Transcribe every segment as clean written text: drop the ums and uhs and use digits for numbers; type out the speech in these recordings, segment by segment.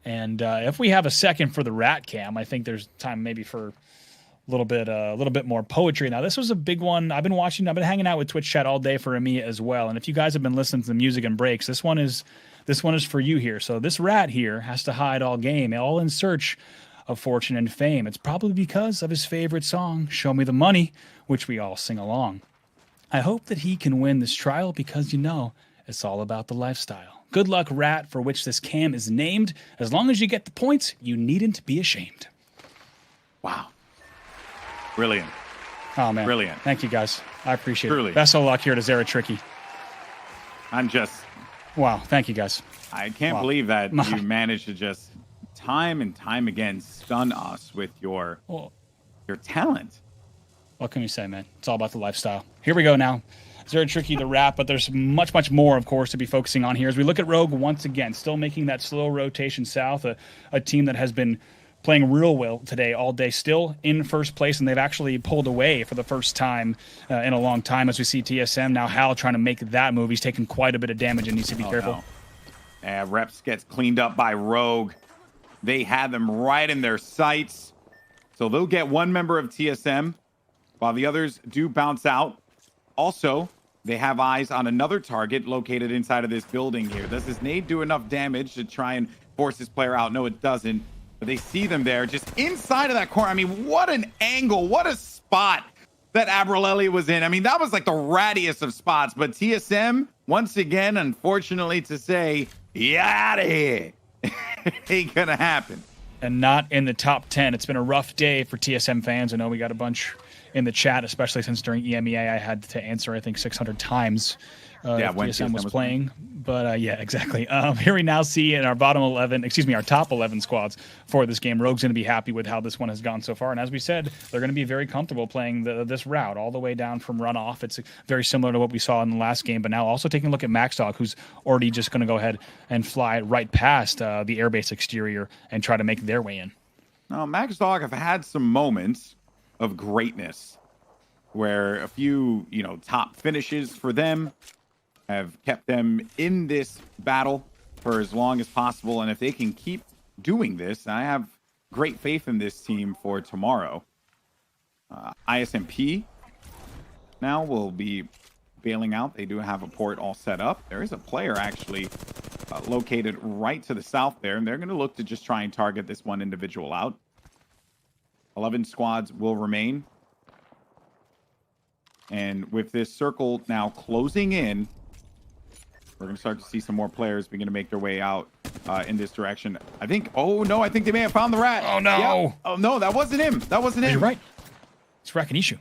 And if we have a second for the rat cam, I think there's time maybe for a little bit more poetry. Now, this was a big one. I've been hanging out with Twitch chat all day for me as well. And if you guys have been listening to the music and breaks, this one is for you here. So this rat here has to hide all game, all in search of fortune and fame. It's probably because of his favorite song, Show Me the Money, which we all sing along. I hope that he can win this trial because it's all about the lifestyle. Good luck, rat, for which this cam is named. As long as you get the points, you needn't be ashamed. Wow. Brilliant. Oh, man. Brilliant. Thank you, guys. I appreciate Truly. it. Best of luck here to Zara Tricky. I'm just... Wow. Thank you, guys. I can't believe that you managed to just time and time again stun us with your talent. What can we say, man? It's all about the lifestyle. Here we go now. It's very tricky to wrap, but there's much, much more, of course, to be focusing on here. As we look at Rogue once again, still making that slow rotation south, a team that has been playing real well today all day, still in first place, and they've actually pulled away for the first time in a long time as we see TSM. Now Hal trying to make that move. He's taking quite a bit of damage and needs to be careful. No. Reps gets cleaned up by Rogue. They had them right in their sights. So they'll get one member of TSM while the others do bounce out. Also, they have eyes on another target located inside of this building here. Does this nade do enough damage to try and force this player out? No, it doesn't. But they see them there just inside of that corner. I mean, what an angle. What a spot that Abralelli was in. I mean, that was like the rattiest of spots. But TSM, once again, unfortunately to say, get out of here. Ain't gonna happen. And not in the top 10. It's been a rough day for TSM fans. I know we got a bunch in the chat, especially since during EMEA I had to answer, I think, 600 times when TSM was playing. But yeah, exactly. Here we now see in our our top 11 squads for this game. Rogue's going to be happy with how this one has gone so far. And as we said, they're going to be very comfortable playing this route all the way down from runoff. It's very similar to what we saw in the last game. But now also taking a look at Maxdog, who's already just going to go ahead and fly right past the airbase exterior and try to make their way in. Now, Maxdog have had some moments of greatness where a few, top finishes for them have kept them in this battle for as long as possible. And if they can keep doing this, I have great faith in this team for tomorrow. ISMP now will be bailing out. They do have a port all set up. There is a player actually located right to the south there, and they're going to look to just try and target this one individual out. 11 squads will remain. And with this circle now closing in, we're going to start to see some more players begin to make their way out in this direction. I think they may have found the rat. Oh, no. Yeah. Oh, no, that wasn't him. That wasn't him. You're right. It's Rakinishu.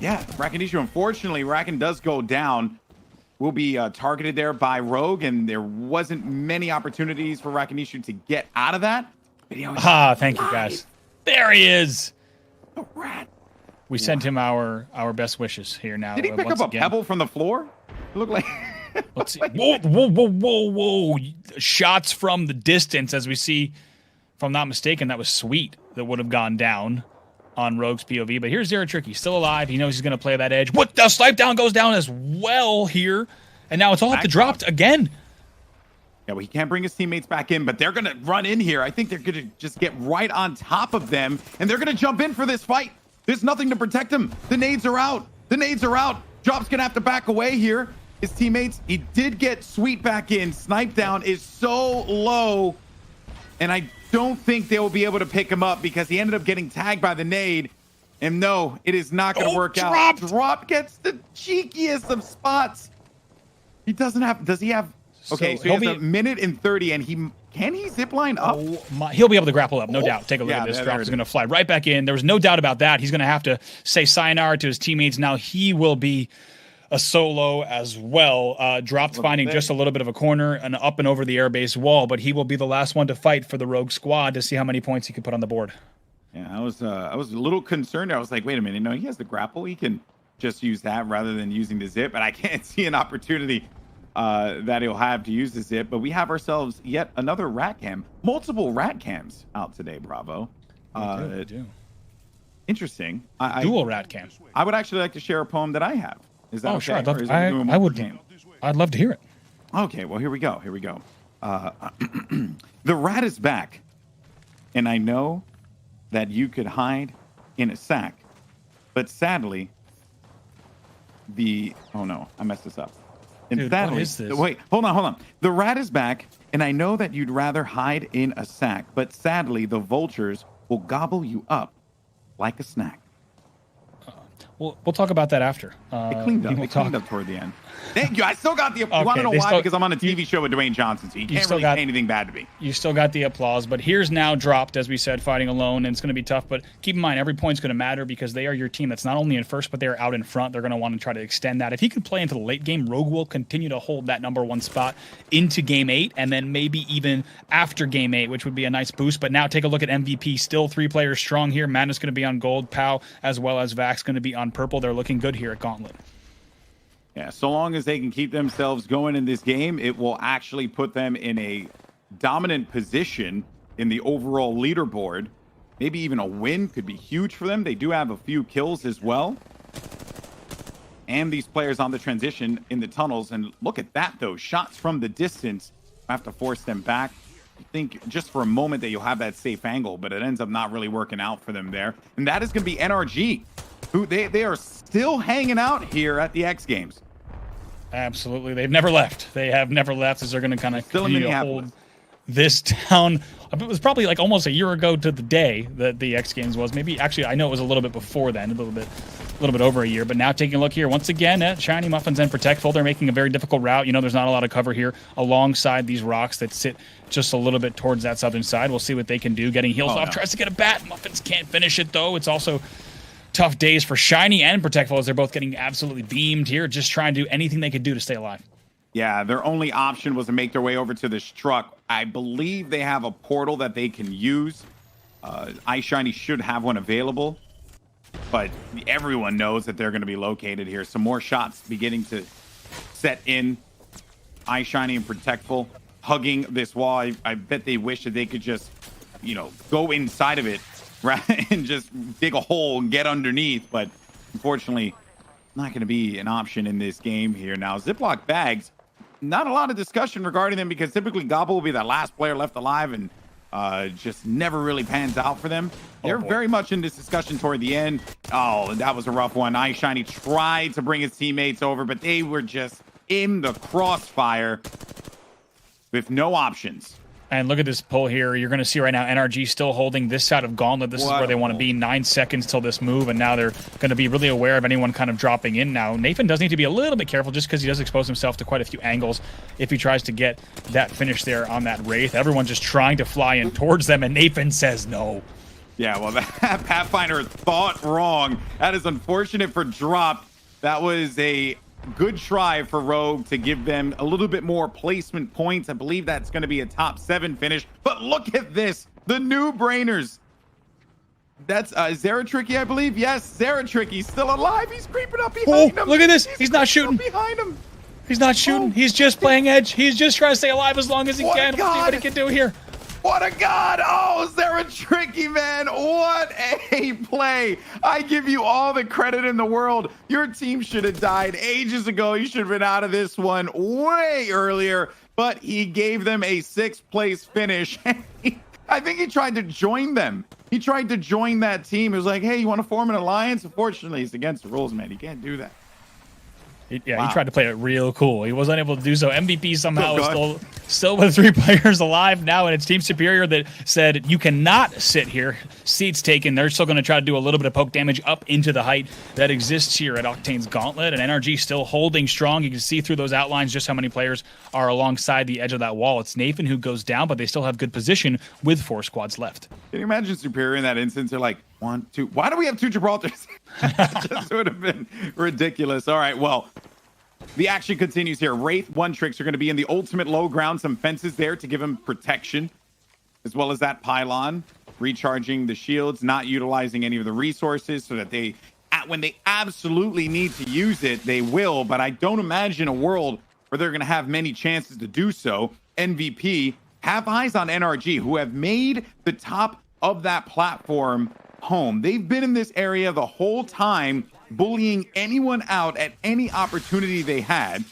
Yeah, Rakinishu. Unfortunately, Rakin does go down. Will be targeted there by Rogue, and there wasn't many opportunities for Rakinishu to get out of that. Thank you, guys. There he is. A rat. We sent him our best wishes here now. Did he pick up a pebble from the floor? It looked like... Let's see. Whoa. Shots from the distance, as we see, if I'm not mistaken, that was Sweet that would have gone down on Rogue's POV. But here's Zero Tricky, still alive. He knows he's going to play that edge. What? The snipe down goes down as well here. And now it's all up to dropped again. Yeah, well, he can't bring his teammates back in, but they're going to run in here. I think they're going to just get right on top of them, and they're going to jump in for this fight. There's nothing to protect him. The nades are out. Drop's going to have to back away here. His teammates, he did get Sweet back in. Snipe down is so low, and I don't think they will be able to pick him up because he ended up getting tagged by the nade. And no, it is not going to work out. Drop gets the cheekiest of spots. He doesn't have, does he have? Okay, so he has a minute and 30, and can he zip line up? He'll be able to grapple up, no doubt. Take a look at this. Drop is going to fly right back in. There was no doubt about that. He's going to have to say sayonara to his teammates. Now he will be a solo as well. Dropped finding just a little bit of a corner and up and over the airbase wall, but he will be the last one to fight for the Rogue squad to see how many points he can put on the board. Yeah, I was a little concerned. I was like, wait a minute, no, he has the grapple. He can just use that rather than using the zip, but I can't see an opportunity that he'll have to use the zip. But we have ourselves yet another rat cam. Multiple rat cams out today, Bravo. We do. Interesting. Dual rat cam. I would actually like to share a poem that I have. Is that okay? Sure. I'd love to hear it. Okay, well, here we go. The rat is back. And I know that you could hide in a sack. But sadly, oh no, I messed this up. And Dude, sadly, what is this? Wait, hold on. The rat is back, and I know that you'd rather hide in a sack, but sadly, the vultures will gobble you up like a snack. We'll talk about that after. It cleaned up toward the end. Thank you. I still got the. Okay, you want to know why? Because I'm on a TV show with Dwayne Johnson, so you can't really say anything bad to me. You still got the applause, but here's now dropped, as we said, fighting alone, and it's going to be tough. But keep in mind, every point's going to matter because they are your team that's not only in first, but they're out in front. They're going to want to try to extend that. If he could play into the late game, Rogue will continue to hold that #1 spot into Game 8, and then maybe even after Game 8, which would be a nice boost. But now take a look at MVP. Still 3 players strong here. Madness going to be on gold. Pow, as well as Vax, going to be on purple. They're looking good here at Gauntlet. Yeah, so long as they can keep themselves going in this game, it will actually put them in a dominant position in the overall leaderboard. Maybe even a win could be huge for them. They do have a few kills as well. And these players on the transition in the tunnels. And look at that, though. Shots from the distance have to force them back. You think just for a moment that you'll have that safe angle, but it ends up not really working out for them there. And that is going to be NRG, who they are still hanging out here at the X Games. Absolutely. They've never left. They have never left, as they're going to kind of continue to hold this down. It was probably like almost a year ago to the day that the X Games was. Maybe, actually, I know it was a little bit before then, a little bit over a year. But now taking a look here, once again, at Shiny Muffins and Protectful, they're making a very difficult route. You know, there's not a lot of cover here alongside these rocks that sit just a little bit towards that southern side. We'll see what they can do. Getting heals off, tries to get a bat. Muffins can't finish it, though. It's also tough days for Shiny and Protectful as they're both getting absolutely beamed here, just trying to do anything they could do to stay alive. Yeah, their only option was to make their way over to this truck. I believe they have a portal that they can use. iShiny should have one available, but everyone knows that they're going to be located here. Some more shots beginning to set in. iShiny and Protectful hugging this wall. I bet they wish that they could just, you know, go inside of it and just dig a hole and get underneath, but unfortunately not going to be an option in this game here. Now Ziploc bags, not a lot of discussion regarding them because typically Gobble will be the last player left alive and just never really pans out for them. They're very much in this discussion toward the end. Oh, that was a rough one. iShiny tried to bring his teammates over, but they were just in the crossfire with no options. And look at this pull here. You're going to see right now NRG still holding this side of Gauntlet. This is where they want to be. 9 seconds till this move, and now they're going to be really aware of anyone kind of dropping in now. Nathan does need to be a little bit careful just because he does expose himself to quite a few angles if he tries to get that finish there on that Wraith. Everyone's just trying to fly in towards them, and Nathan says no. Yeah, well, that Pathfinder thought wrong. That is unfortunate for drop. That was a good try for Rogue to give them a little bit more placement points. I believe that's going to be a top 7 finish. But look at this. The new brainers. That's Zeratricky, I believe. Yes, Zeratricky's still alive. He's creeping up behind him. Look at this. He's not shooting. Behind him. He's not shooting. He's just playing edge. He's just trying to stay alive as long as he can. Let's see what he can do here. What a god! Oh, Zeratricky, man! What a play! I give you all the credit in the world. Your team should have died ages ago. You should have been out of this one way earlier, but he gave them a 6th place finish. I think he tried to join them. He tried to join that team. It was like, hey, you want to form an alliance? Unfortunately, it's against the rules, man. You can't do that. Yeah, he tried to play it real cool. He was unable to do so. MVP somehow is still with 3 players alive now, and it's Team Superior that said you cannot sit here. Seats taken. They're still going to try to do a little bit of poke damage up into the height that exists here at Octane's Gauntlet, and NRG still holding strong. You can see through those outlines just how many players are alongside the edge of that wall. It's Nathan who goes down, but they still have good position with 4 squads left. Can you imagine Superior in that instance? They're like, 1, 2. Why do we have 2 Gibraltars? That just would have been ridiculous. All right, well, the action continues here. Wraith 1 tricks are going to be in the ultimate low ground. Some fences there to give him protection, as well as that pylon. Recharging the shields, not utilizing any of the resources so that they, when they absolutely need to use it, they will. But I don't imagine a world where they're going to have many chances to do so. MVP have eyes on NRG, who have made the top of that platform home. They've been in this area the whole time, bullying anyone out at any opportunity they had.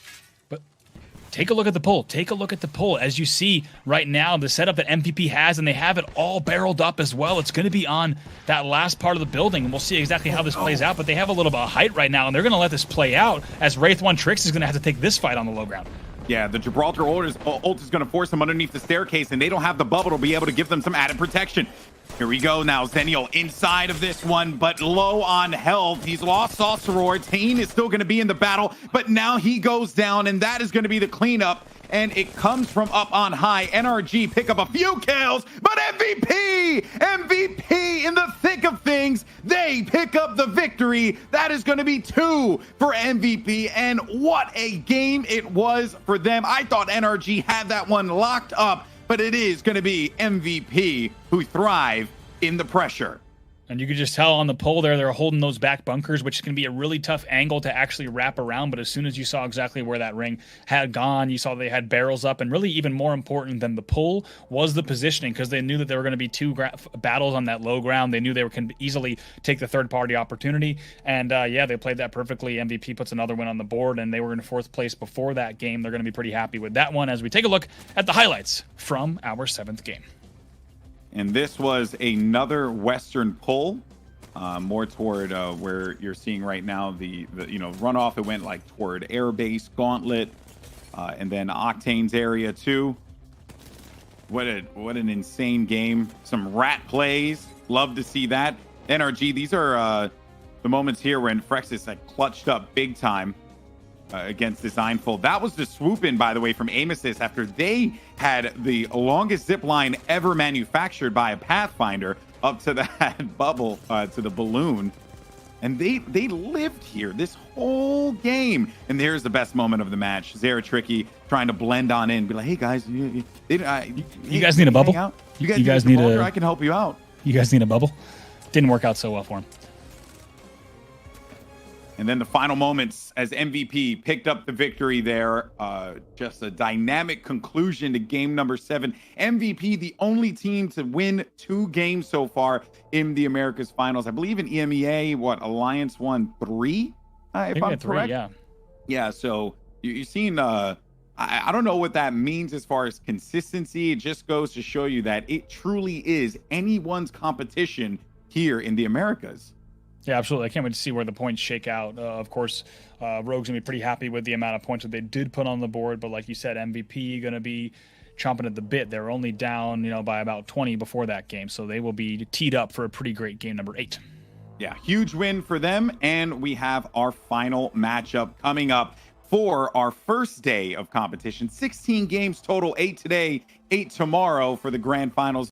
take a look at the pull. Take a look at the pull. As you see right now, the setup that MVP has, and they have it all barreled up as well. It's going to be on that last part of the building, and we'll see exactly how this plays out. But they have a little bit of height right now, and they're going to let this play out as Wraith 1 Tricks is going to have to take this fight on the low ground. Yeah, the Gibraltar ult is going to force them underneath the staircase, and they don't have the bubble to be able to give them some added protection. Here we go now. Zenial inside of this one, but low on health. He's lost Sauceror. Tain is still going to be in the battle, but now he goes down, and that is going to be the cleanup. And it comes from up on high. NRG pick up a few kills, but MVP in the thick of things. They pick up the victory. That is going to be 2 for MVP. And what a game it was for them. I thought NRG had that one locked up, but it is going to be MVP who thrive in the pressure. And you could just tell on the pull there, they're holding those back bunkers, which is going to be a really tough angle to actually wrap around. But as soon as you saw exactly where that ring had gone, you saw they had barrels up. And really even more important than the pull was the positioning, because they knew that there were going to be 2 battles on that low ground. They knew they can easily take the third-party opportunity. And yeah, they played that perfectly. MVP puts another win on the board, and they were in 4th place before that game. They're going to be pretty happy with that one as we take a look at the highlights from our 7th game. And this was another Western pull, more toward where you're seeing right now the runoff. It went like toward Airbase, Gauntlet, and then Octane's area too. What an insane game! Some rat plays. Love to see that. NRG. These are the moments here when Frexis like clutched up big time against this Einfold. That was the swoop in, by the way, from Amosys after they had the longest zip line ever manufactured by a Pathfinder up to that bubble, to the balloon. And they lived here this whole game. And there's the best moment of the match. Zara Tricky trying to blend on in, be like, hey guys, you guys need a bubble? You guys need a I can help you out. You guys need a bubble? Didn't work out so well for him. And then the final moments as MVP picked up the victory there. Just a dynamic conclusion to game number 7. MVP, the only team to win 2 games so far in the Americas Finals. I believe in EMEA, Alliance won 3? If I'm correct. Yeah. Yeah, so you've seen... I don't know what that means as far as consistency. It just goes to show you that it truly is anyone's competition here in the Americas. Yeah, absolutely. I can't wait to see where the points shake out. Of course, Rogue's going to be pretty happy with the amount of points that they did put on the board. But like you said, MVP going to be chomping at the bit. They're only down, by about 20 before that game. So they will be teed up for a pretty great game number 8. Yeah, huge win for them. And we have our final matchup coming up for our first day of competition. 16 games total, 8 today, 8 tomorrow for the grand finals.